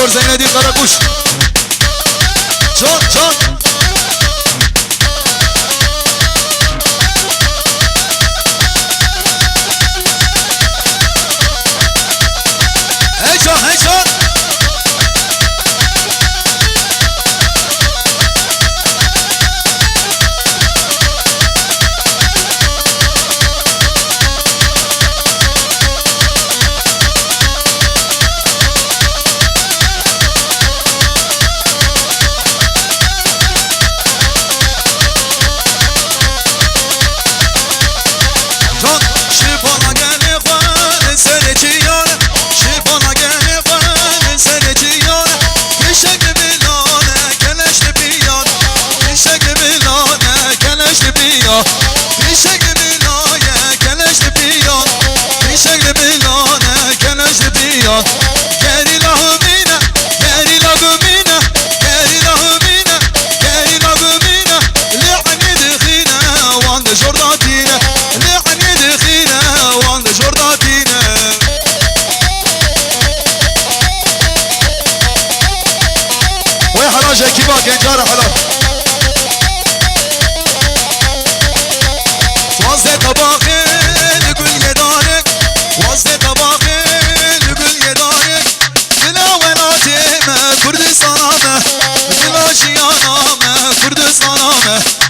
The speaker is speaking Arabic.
دکتر زینالدین قراقوش جان جان هی جان هی جان كيما كنجار حلال وازده طباخي لقل يدارك وازده طباخي لقل يدارك بلا ولاتي ما كردستان ما بلا شيانا ما كردستان